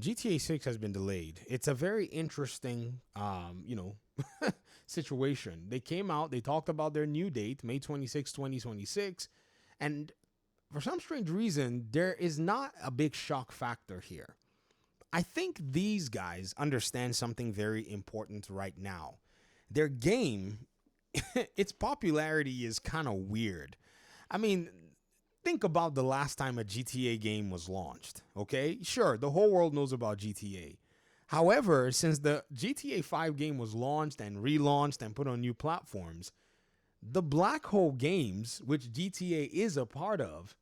GTA 6 has been delayed. It's a very interesting, situation. They came out, they talked about their new date, May 26, 2026, and for some strange reason, there is not a big shock factor here. I think these guys understand something very important right now. Their game, its popularity is kind of weird. I mean, think about the last time a GTA game was launched, okay? Sure, the whole world knows about GTA. However, since the GTA 5 game was launched and relaunched and put on new platforms, the Black Hole games, which GTA is a part of,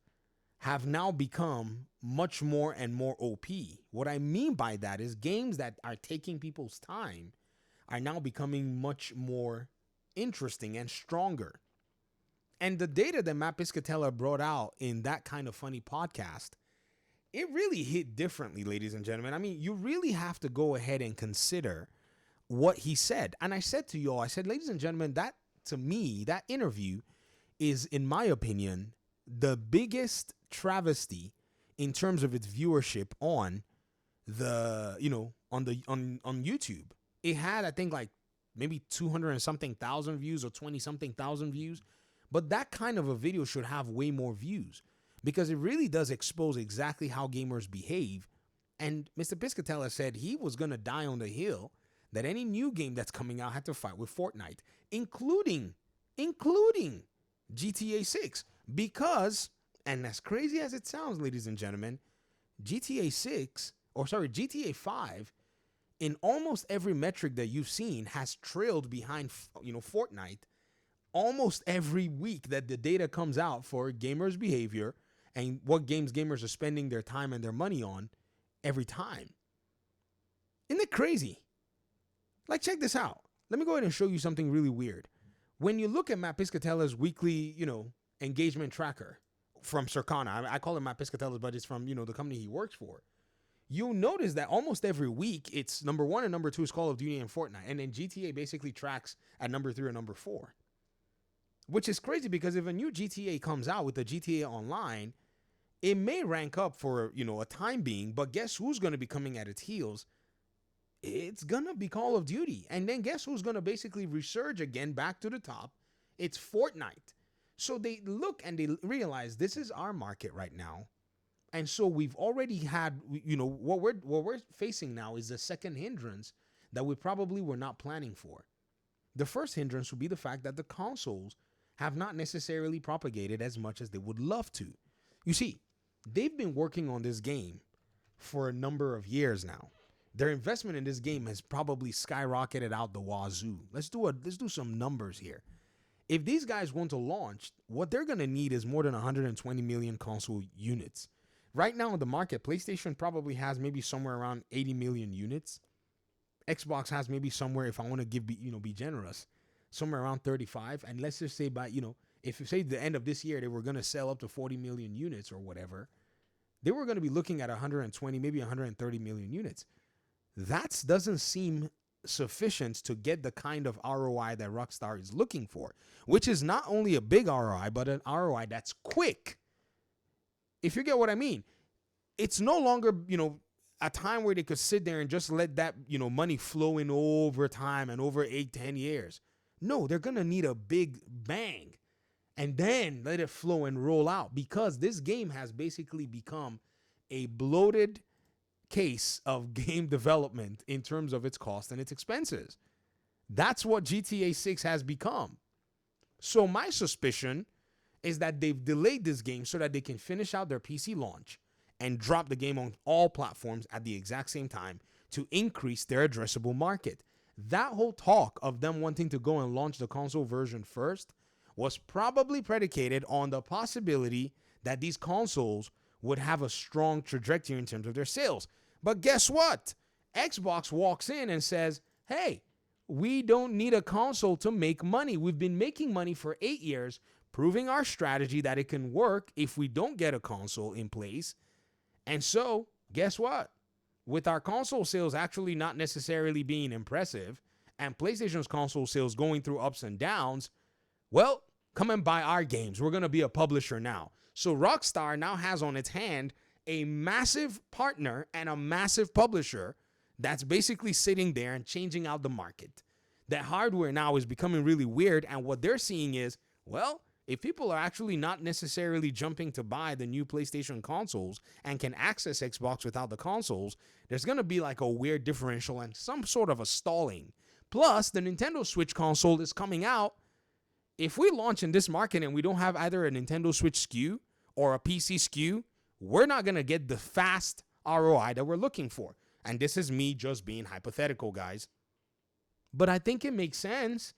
have now become much more and more OP. What I mean by that is games that are taking people's time are now becoming much more interesting and stronger. And the data that Matt Piscatella brought out in that kind of funny podcast, it really hit differently, ladies and gentlemen. I mean, you really have to go ahead and consider what he said. And I said to y'all, I said, ladies and gentlemen, that to me, that interview is, in my opinion, the biggest travesty in terms of its viewership on the, on YouTube. It had, I think, like maybe 200 and something thousand views or 20 something thousand views. But that kind of a video should have way more views because it really does expose exactly how gamers behave. And Mr. Piscatella said he was going to die on the hill that any new game that's coming out had to fight with Fortnite, including GTA 6. Because, and as crazy as it sounds, ladies and gentlemen, GTA 5, in almost every metric that you've seen, has trailed behind, Fortnite almost every week that the data comes out for gamers' behavior and what games gamers are spending their time and their money on every time. Isn't it crazy? Like, check this out. Let me go ahead and show you something really weird. When you look at Matt Piscatella's weekly, engagement tracker from Circana, I call it Matt Piscatella's, but it's from, the company he works for. You'll notice that almost every week it's number 1 and number 2 is Call of Duty and Fortnite. And then GTA basically tracks at number 3 or number 4. Which is crazy because if a new GTA comes out with the GTA Online, it may rank up for, a time being, but guess who's going to be coming at its heels? It's going to be Call of Duty. And then guess who's going to basically resurge again back to the top? It's Fortnite. So they look and they realize this is our market right now. And so we've already had, what we're facing now is the second hindrance that we probably were not planning for. The first hindrance would be the fact that the consoles have not necessarily propagated as much as they would love to. You see, they've been working on this game for a number of years now. Their investment in this game has probably skyrocketed out the wazoo. Let's do some numbers here. If these guys want to launch, what they're going to need is more than 120 million console units. Right now in the market, PlayStation probably has maybe somewhere around 80 million units. Xbox has maybe somewhere, if I want to be generous, somewhere around 35. And let's just say by, if you say the end of this year, they were going to sell up to 40 million units or whatever, they were going to be looking at 120, maybe 130 million units. That doesn't seem sufficient to get the kind of ROI that Rockstar is looking for, which is not only a big ROI, but an ROI that's quick. If you get what I mean, it's no longer, a time where they could sit there and just let that, money flow in over time and over 8-10 years. No, they're going to need a big bang and then let it flow and roll out because this game has basically become a bloated case of game development in terms of its cost and its expenses. That's what GTA 6 has become. So my suspicion is that they've delayed this game so that they can finish out their PC launch and drop the game on all platforms at the exact same time to increase their addressable market. That whole talk of them wanting to go and launch the console version first was probably predicated on the possibility that these consoles would have a strong trajectory in terms of their sales. But guess what? Xbox walks in and says, hey, we don't need a console to make money. We've been making money for 8 years, proving our strategy that it can work if we don't get a console in place. And so, guess what? With our console sales actually not necessarily being impressive and PlayStation's console sales going through ups and downs, well, come and buy our games. We're going to be a publisher now. So Rockstar now has on its hand a massive partner and a massive publisher that's basically sitting there and changing out the market. That hardware now is becoming really weird, and what they're seeing is, well, if people are actually not necessarily jumping to buy the new PlayStation consoles and can access Xbox without the consoles, there's going to be like a weird differential and some sort of a stalling. Plus, the Nintendo Switch console is coming out. If we launch in this market and we don't have either a Nintendo Switch SKU or a PC SKU, we're not going to get the fast ROI that we're looking for. And this is me just being hypothetical, guys. But I think it makes sense.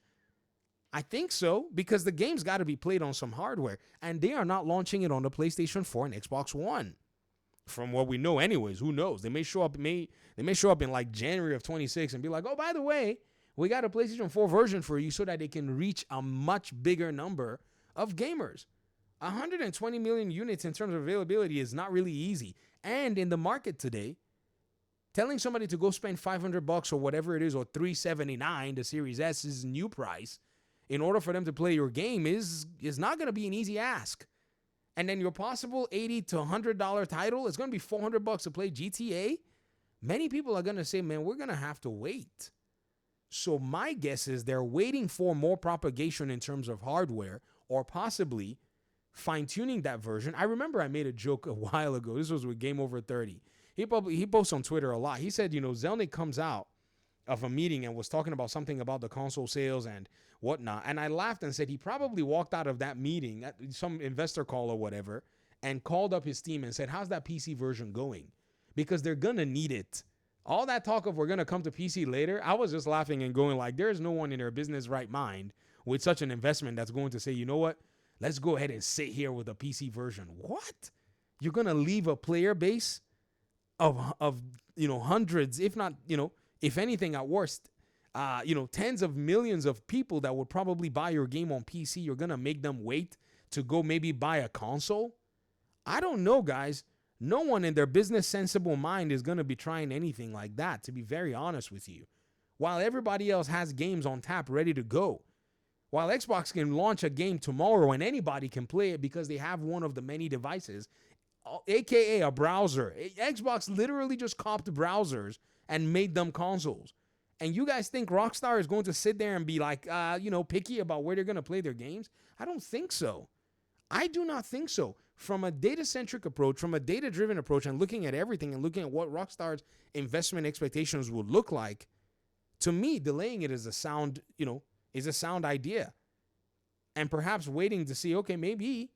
I think so, because the game's got to be played on some hardware, and they are not launching it on the PlayStation 4 and Xbox One. From what we know anyways, who knows? They may show up in like January of 26 and be like, "Oh, by the way, we got a PlayStation 4 version for you," so that they can reach a much bigger number of gamers. 120 million units in terms of availability is not really easy. And in the market today, telling somebody to go spend $500 or whatever it is, or $379, the Series S's new price, in order for them to play your game is not going to be an easy ask. And then your possible $80 to $100 title is going to be $400 to play GTA. Many people are going to say, man, we're going to have to wait. So my guess is they're waiting for more propagation in terms of hardware, or possibly fine-tuning that version. I remember I made a joke a while ago. This was with Game Over 30. He posts on Twitter a lot. He said, Zelnick comes out of a meeting and was talking about something about the console sales and whatnot. And I laughed and said he probably walked out of that meeting at some investor call or whatever and called up his team and said, how's that PC version going? Because they're going to need it. All that talk of we're going to come to PC later, I was just laughing and going like, there's no one in their business right mind with such an investment that's going to say, you know what? Let's go ahead and sit here with a PC version. What? You're going to leave a player base of hundreds, if not, if anything at worst, tens of millions of people that would probably buy your game on PC. You're going to make them wait to go maybe buy a console? I don't know, guys. No one in their business sensible mind is going to be trying anything like that, to be very honest with you. While everybody else has games on tap ready to go. While Xbox can launch a game tomorrow and anybody can play it because they have one of the many devices, aka a browser. Xbox literally just copied browsers and made them consoles. And you guys think Rockstar is going to sit there and be like, picky about where they're going to play their games? I don't think so. I do not think so. From a data-centric approach, from a data-driven approach, and looking at everything and looking at what Rockstar's investment expectations would look like, to me, delaying it is a sound idea. And perhaps waiting to see, okay, maybe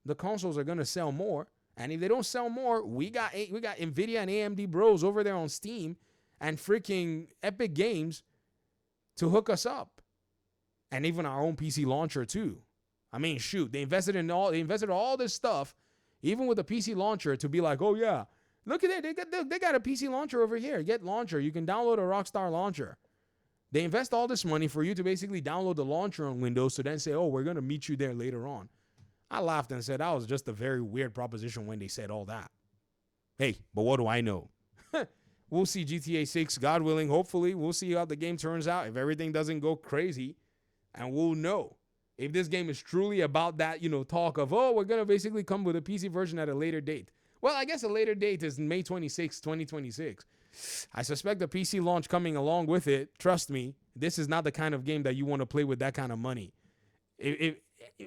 the consoles are going to sell more. And if they don't sell more, we got NVIDIA and AMD bros over there on Steam and freaking Epic Games to hook us up. And even our own PC launcher too. I mean, shoot, they invested all this stuff, even with the PC launcher, to be like, oh yeah, look at it, they got a PC launcher over here. Get launcher, you can download a Rockstar launcher. They invest all this money for you to basically download the launcher on Windows, to then say, oh, we're gonna meet you there later on. I laughed and said that was just a very weird proposition when they said all that. Hey, but what do I know? We'll see GTA 6, God willing, hopefully. We'll see how the game turns out. If everything doesn't go crazy, and we'll know if this game is truly about that, talk of, oh, we're going to basically come with a PC version at a later date. Well, I guess a later date is May 26, 2026. I suspect the PC launch coming along with it. Trust me, this is not the kind of game that you want to play with that kind of money.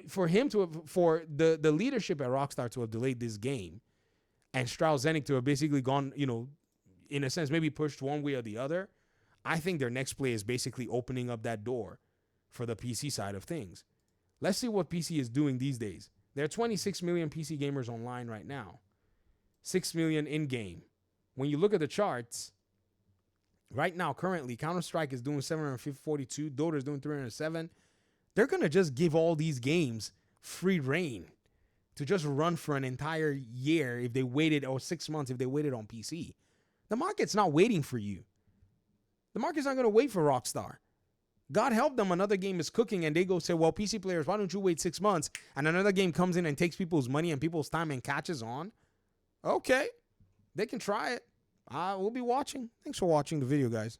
For the leadership at Rockstar to have delayed this game, and Strauss Zelnick to have basically gone, in a sense, maybe pushed one way or the other, I think their next play is basically opening up that door for the PC side of things. Let's see what PC is doing these days. There are 26 million PC gamers online right now. 6 million in-game. When you look at the charts, right now, currently, Counter-Strike is doing 742, Dota is doing 307. They're going to just give all these games free reign to just run for an entire year if they waited, or 6 months if they waited on PC. The market's not waiting for you. The market's not going to wait for Rockstar. God help them, another game is cooking and they go say, well, PC players, why don't you wait 6 months? And another game comes in and takes people's money and people's time and catches on. Okay, they can try it. We'll be watching. Thanks for watching the video, guys.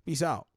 Peace out.